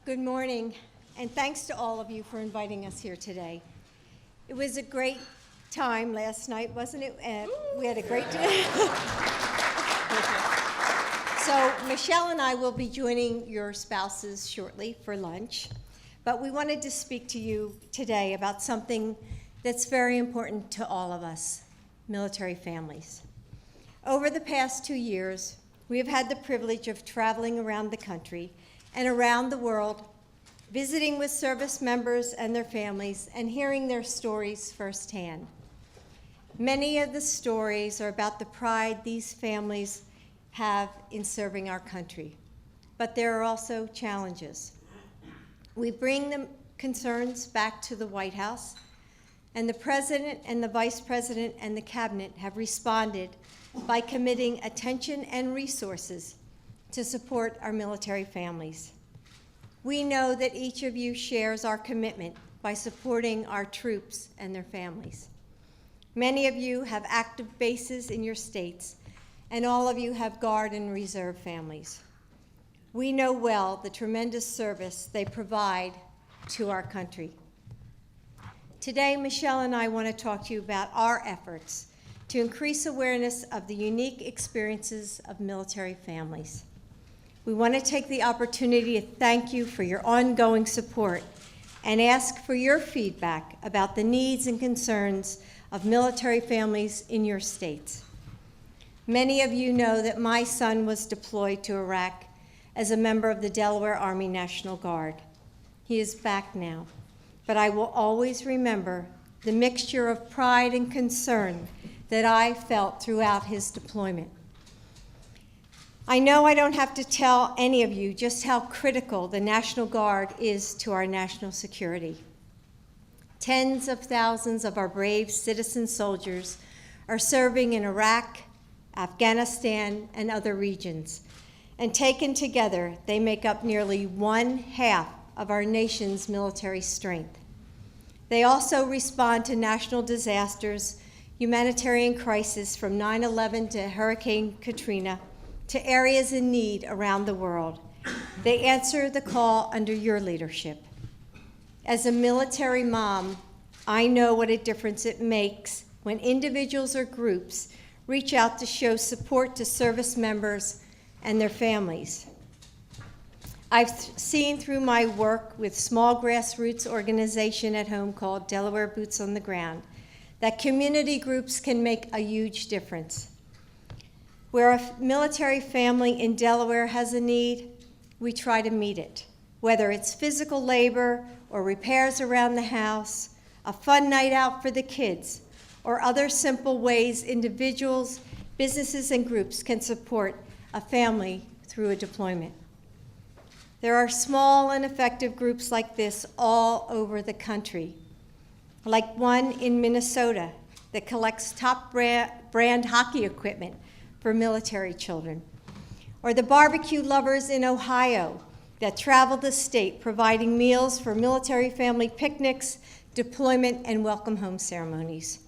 Good morning, and thanks to all of you for inviting us here today. It was a great time last night, wasn't it? We had a great day. So Michelle and I will be joining your spouses shortly for lunch, but we wanted to speak to you today about something that's very important to all of us, military families. Over the past 2 years, we have had the privilege of traveling around the country and around the world, visiting with service members and their families and hearing their stories firsthand. Many of the stories are about the pride these families have in serving our country, but there are also challenges. We bring the concerns back to the White House, and the President and the Vice President and the Cabinet have responded by committing attention and resources to support our military families. We know that each of you shares our commitment by supporting our troops and their families. Many of you have active bases in your states, and all of you have Guard and Reserve families. We know well the tremendous service they provide to our country. Today, Michelle and I want to talk to you about our efforts to increase awareness of the unique experiences of military families. We want to take the opportunity to thank you for your ongoing support and ask for your feedback about the needs and concerns of military families in your states. Many of you know that my son was deployed to Iraq as a member of the Delaware Army National Guard. He is back now, but I will always remember the mixture of pride and concern that I felt throughout his deployment. I know I don't have to tell any of you just how critical the National Guard is to our national security. Tens of thousands of our brave citizen soldiers are serving in Iraq, Afghanistan, and other regions. And taken together, they make up nearly 1/2 of our nation's military strength. They also respond to national disasters, humanitarian crisis from 9/11 to Hurricane Katrina, to areas in need around the world. They answer the call under your leadership. As a military mom, I know what a difference it makes when individuals or groups reach out to show support to service members and their families. I've seen through my work with small grassroots organization at home called Delaware Boots on the Ground that community groups can make a huge difference. Where a military family in Delaware has a need, we try to meet it, whether it's physical labor or repairs around the house, a fun night out for the kids, or other simple ways individuals, businesses, and groups can support a family through a deployment. There are small and effective groups like this all over the country, like one in Minnesota that collects top brand hockey equipment for military children, or the barbecue lovers in Ohio that travel the state providing meals for military family picnics, deployment, and welcome home ceremonies,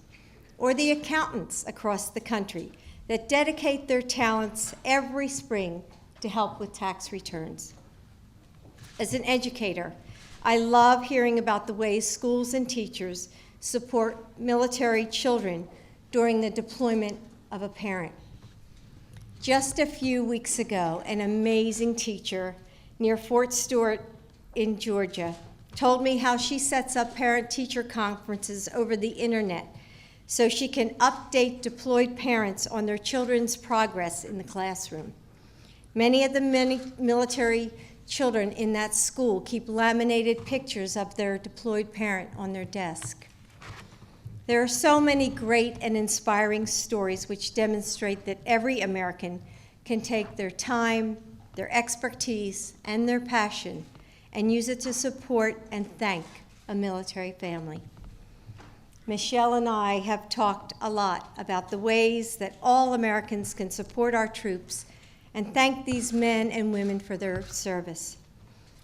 or the accountants across the country that dedicate their talents every spring to help with tax returns. As an educator, I love hearing about the ways schools and teachers support military children during the deployment of a parent. Just a few weeks ago, an amazing teacher near Fort Stewart in Georgia told me how she sets up parent-teacher conferences over the internet so she can update deployed parents on their children's progress in the classroom. Many of the military children in that school keep laminated pictures of their deployed parent on their desk. There are so many great and inspiring stories which demonstrate that every American can take their time, their expertise, and their passion and use it to support and thank a military family. Michelle and I have talked a lot about the ways that all Americans can support our troops and thank these men and women for their service.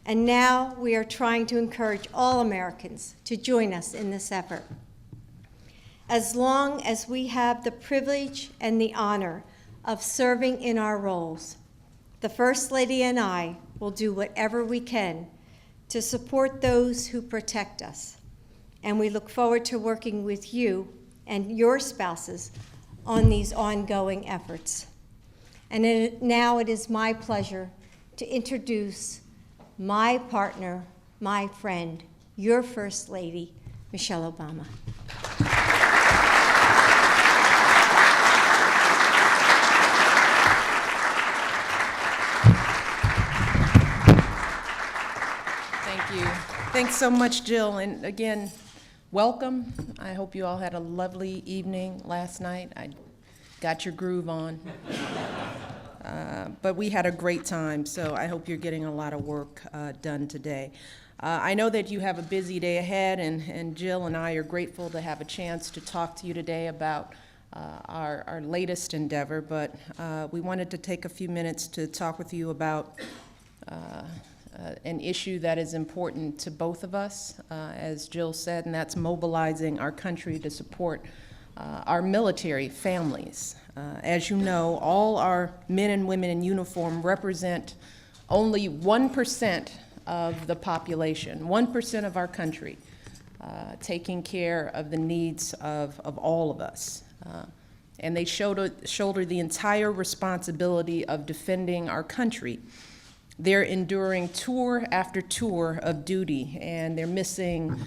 And now we are trying to encourage all Americans to join us in this effort. As long as we have the privilege and the honor of serving in our roles, the First Lady and I will do whatever we can to support those who protect us. And we look forward to working with you and your spouses on these ongoing efforts. And now it is my pleasure to introduce my partner, my friend, your First Lady, Michelle Obama. Thank you. Thanks so much, Jill. And again, welcome. I hope you all had a lovely evening last night. I got your groove on. But we had a great time, so I hope you're getting a lot of work done today. I know that you have a busy day ahead, and Jill and I are grateful to have a chance to talk to you today about our latest endeavor, but we wanted to take a few minutes to talk with you about an issue that is important to both of us, as Jill said, and that's mobilizing our country to support our military families. As you know, all our men and women in uniform represent only 1% of the population, 1% of our country, taking care of the needs of all of us. And they shoulder the entire responsibility of defending our country. They're enduring tour after tour of duty, and they're missing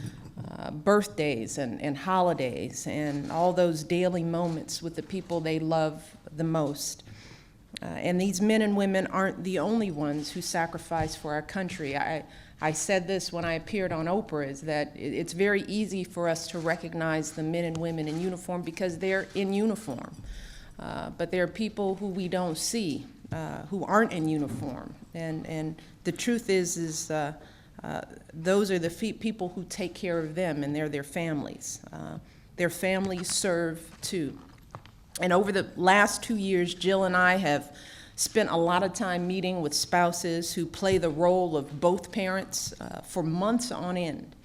birthdays and holidays and all those daily moments with the people they love the most. And these men and women aren't the only ones who sacrifice for our country. I said this when I appeared on Oprah, is that it's very easy for us to recognize the men and women in uniform because they're in uniform. But there are people who we don't see who aren't in uniform. And the truth is those are the people who take care of them, and they're their families. Their families serve too. And over the last 2 years, Jill and I have spent a lot of time meeting with spouses who play the role of both parents for months on end.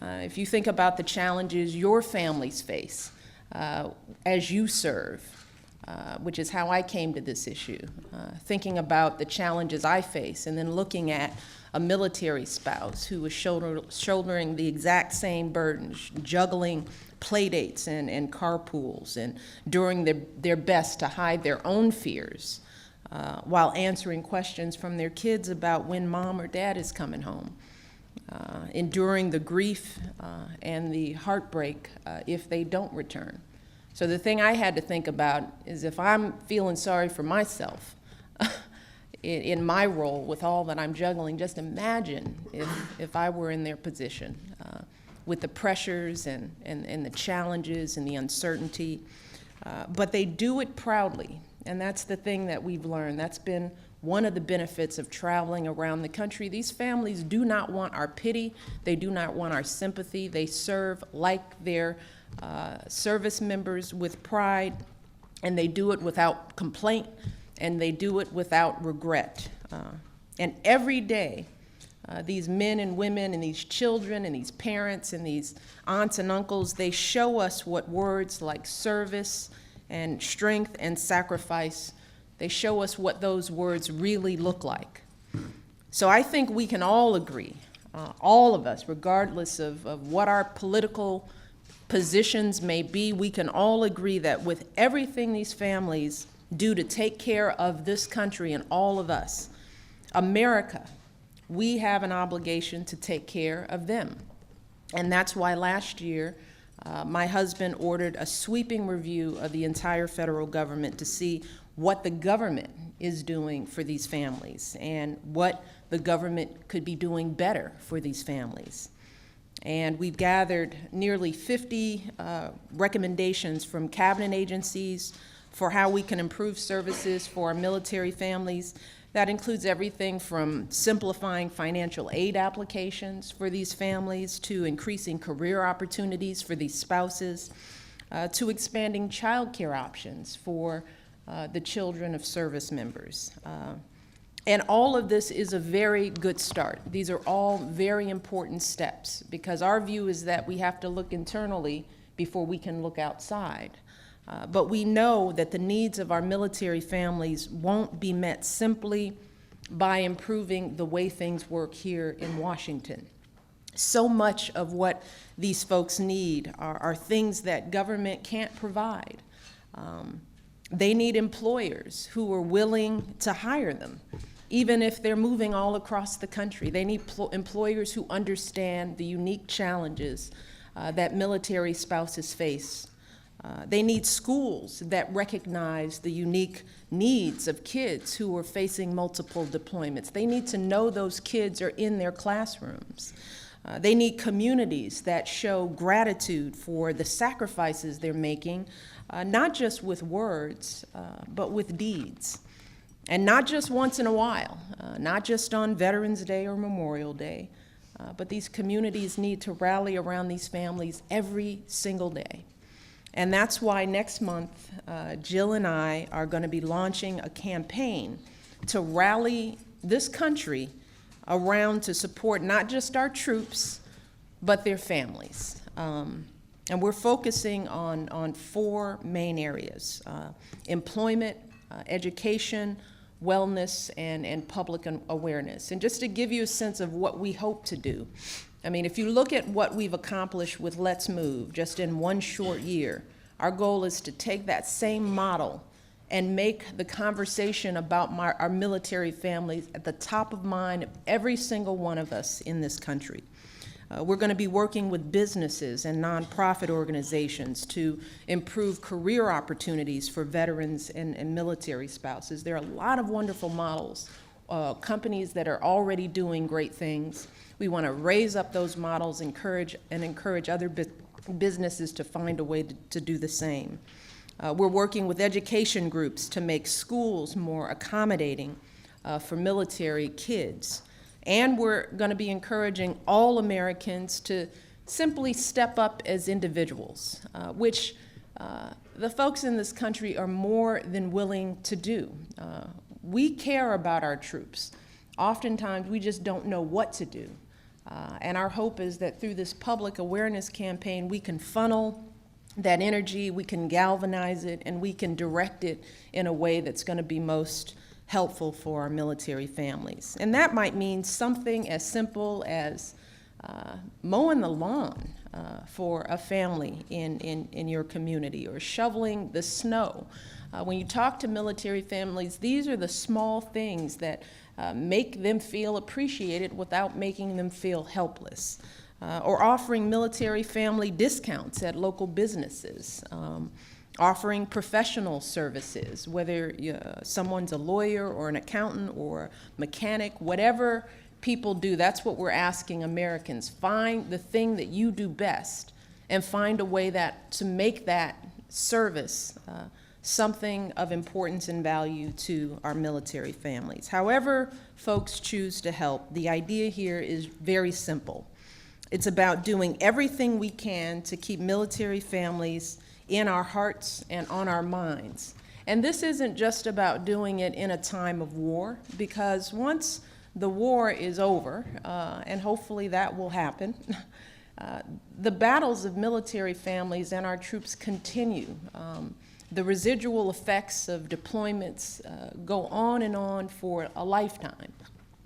If you think about the challenges your families face as you serve, which is how I came to this issue, thinking about the challenges I face, and then looking at a military spouse who was shouldering the exact same burdens, juggling play dates and carpools, and doing their best to hide their own fears while answering questions from their kids about when mom or dad is coming home, enduring the grief and the heartbreak if they don't return. So the thing I had to think about is, if I'm feeling sorry for myself in my role with all that I'm juggling, just imagine if I were in their position with the pressures and the challenges and the uncertainty. But they do it proudly, and that's the thing that we've learned. That's been one of the benefits of traveling around the country. These families do not want our pity. They do not want our sympathy. They serve like their service members with pride, and they do it without complaint, and they do it without regret. And every day, these men and women and these children and these parents and these aunts and uncles, they show us what words like service and strength and sacrifice, they show us what those words really look like. So I think we can all agree, all of us, regardless of what our political positions may be, we can all agree that with everything these families do to take care of this country and all of us, America, we have an obligation to take care of them. And that's why last year, my husband ordered a sweeping review of the entire federal government to see what the government is doing for these families and what the government could be doing better for these families. And we've gathered nearly 50 recommendations from cabinet agencies for how we can improve services for our military families. That includes everything from simplifying financial aid applications for these families, to increasing career opportunities for these spouses, to expanding child care options for the children of service members. And all of this is a very good start. These are all very important steps, because our view is that we have to look internally before we can look outside. But we know that the needs of our military families won't be met simply by improving the way things work here in Washington. So much of what these folks need are things that government can't provide. They need employers who are willing to hire them, even if they're moving all across the country. They need employers who understand the unique challenges that military spouses face. They need schools that recognize the unique needs of kids who are facing multiple deployments. They need to know those kids are in their classrooms. They need communities that show gratitude for the sacrifices they're making, not just with words, but with deeds. And not just once in a while, not just on Veterans Day or Memorial Day, but these communities need to rally around these families every single day. And that's why next month, Jill and I are going to be launching a campaign to rally this country around to support not just our troops, but their families. And we're focusing on 4 main areas: employment, education, wellness, and public awareness. And just to give you a sense of what we hope to do, I mean, if you look at what we've accomplished with Let's Move just in one short year, our goal is to take that same model and make the conversation about our military families at the top of mind of every single one of us in this country. We're going to be working with businesses and nonprofit organizations to improve career opportunities for veterans and military spouses. There are a lot of wonderful models, companies that are already doing great things. We want to raise up those models, encourage other businesses to find a way to do the same. We're working with education groups to make schools more accommodating for military kids. And we're going to be encouraging all Americans to simply step up as individuals, which the folks in this country are more than willing to do. We care about our troops. Oftentimes, we just don't know what to do. And our hope is that through this public awareness campaign, we can funnel that energy, we can galvanize it, and we can direct it in a way that's going to be most helpful for our military families. And that might mean something as simple as mowing the lawn for a family in your community, or shoveling the snow. When you talk to military families, these are the small things that make them feel appreciated without making them feel helpless. Or offering military family discounts at local businesses, offering professional services, whether someone's a lawyer or an accountant or mechanic, whatever people do, that's what we're asking Americans. Find the thing that you do best and find a way to make that service something of importance and value to our military families. However folks choose to help, the idea here is very simple. It's about doing everything we can to keep military families in our hearts and on our minds. And this isn't just about doing it in a time of war, because once the war is over, and hopefully that will happen, the battles of military families and our troops continue. The residual effects of deployments go on and on for a lifetime.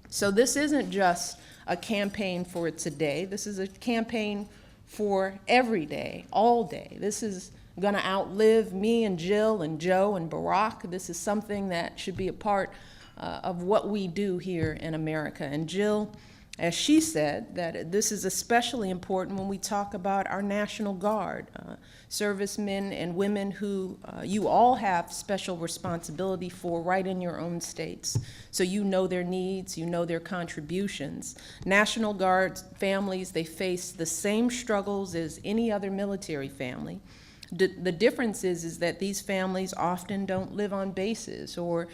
So this isn't just a campaign for today. This is a campaign for every day, all day. This is going to outlive me and Jill and Joe and Barack. This is something that should be a part of what we do here in America. And Jill, as she said, that this is especially important when we talk about our National Guard, servicemen and women who you all have special responsibility for right in your own states. So you know their needs, you know their contributions. National Guard families, they face the same struggles as any other military family. The difference is that these families often don't live on bases or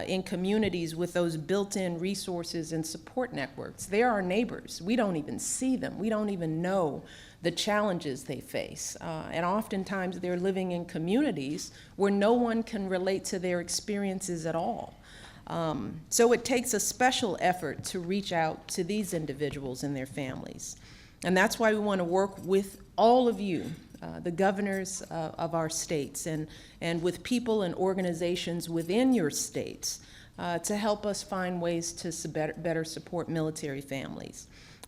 in communities with those built-in resources and support networks. They're our neighbors. We don't even see them. We don't even know the challenges they face. And oftentimes they're living in communities where no one can relate to their experiences at all. So it takes a special effort to reach out to these individuals and their families. And that's why we want to work with all of you, the governors of our states, and with people and organizations within your states to help us find ways to better support military families,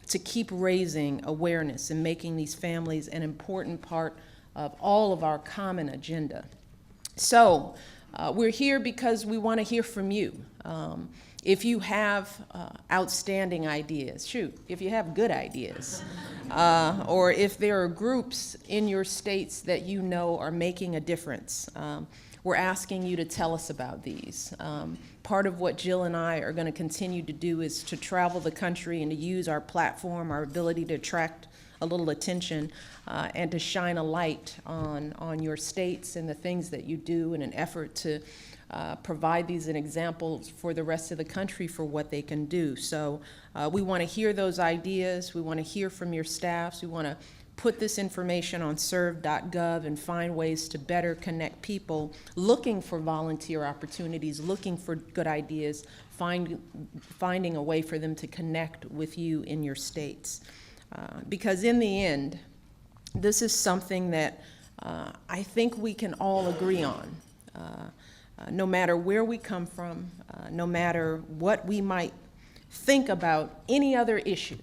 to keep raising awareness and making these families an important part of all of our common agenda. So we're here because we want to hear from you. If you have outstanding ideas, if you have good ideas, or if there are groups in your states that you know are making a difference, we're asking you to tell us about these. Part of what Jill and I are going to continue to do is to travel the country and to use our platform, our ability to attract a little attention, and to shine a light on your states and the things that you do in an effort to provide these as examples for the rest of the country for what they can do. So we want to hear those ideas. We want to hear from your staffs. We want to put this information on serve.gov and find ways to better connect people looking for volunteer opportunities, looking for good ideas, finding a way for them to connect with you in your states. Because in the end, this is something that I think we can all agree on. No matter where we come from, no matter what we might think about any other issue,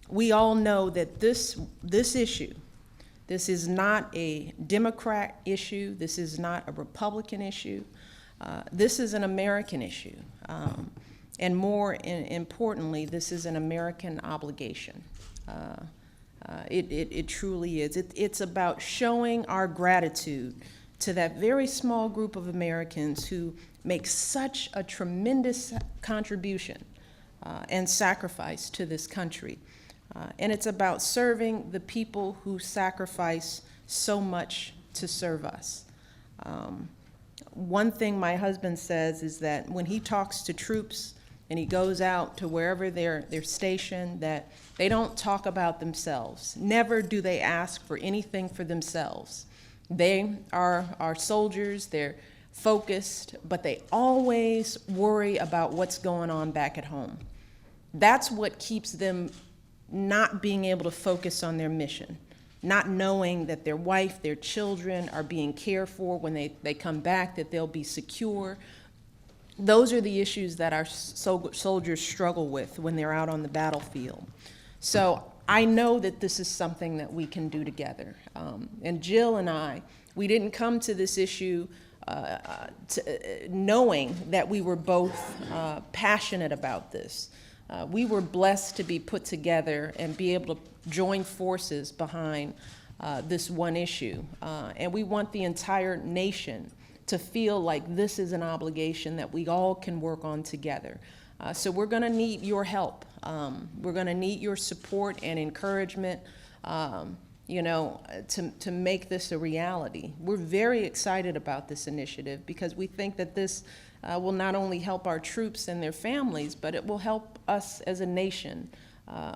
we all know that this issue, this is not a Democrat issue, this is not a Republican issue, this is an American issue. And more importantly, this is an American obligation. It truly is. It's about showing our gratitude to that very small group of Americans who make such a tremendous contribution and sacrifice to this country. And it's about serving the people who sacrifice so much to serve us. One thing my husband says is that when he talks to troops and he goes out to wherever they're stationed, that they don't talk about themselves. Never do they ask for anything for themselves. They are our soldiers, they're focused, but they always worry about what's going on back at home. That's what keeps them not being able to focus on their mission, not knowing that their wife, their children are being cared for when they come back, that they'll be secure. Those are the issues that our soldiers struggle with when they're out on the battlefield. So I know that this is something that we can do together. And Jill and I, we didn't come to this issue knowing that we were both passionate about this. We were blessed to be put together and be able to join forces behind this one issue. And we want the entire nation to feel like this is an obligation that we all can work on together. So we're going to need your help. We're going to need your support and encouragement, to make this a reality. We're very excited about this initiative because we think that this will not only help our troops and their families, but it will help us as a nation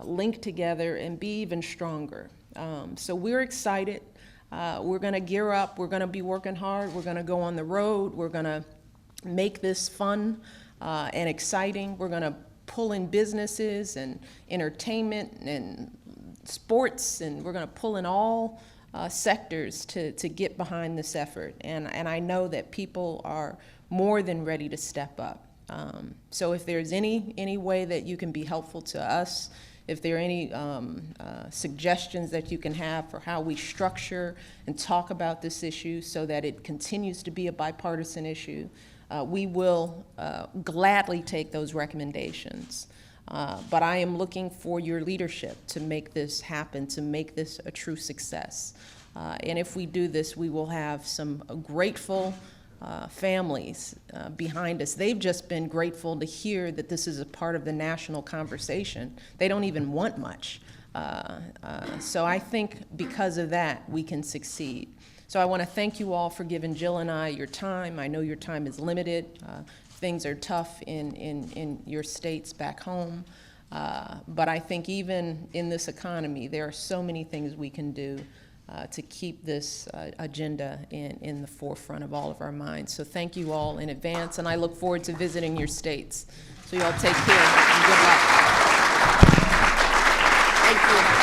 link together and be even stronger. So we're excited. We're going to gear up. We're going to be working hard. We're going to go on the road. We're going to make this fun and exciting. We're going to pull in businesses and entertainment and sports, and we're going to pull in all sectors to get behind this effort. And I know that people are more than ready to step up. So if there's any way that you can be helpful to us, if there are any suggestions that you can have for how we structure and talk about this issue so that it continues to be a bipartisan issue, we will gladly take those recommendations. But I am looking for your leadership to make this happen, to make this a true success. And if we do this, we will have some grateful families behind us. They've just been grateful to hear that this is a part of the national conversation. They don't even want much. So I think because of that, we can succeed. So I want to thank you all for giving Jill and I your time. I know your time is limited. Things are tough in your states back home. But I think even in this economy, there are so many things we can do to keep this agenda in the forefront of all of our minds. So thank you all in advance, and I look forward to visiting your states. So you all take care and good luck. Thank you.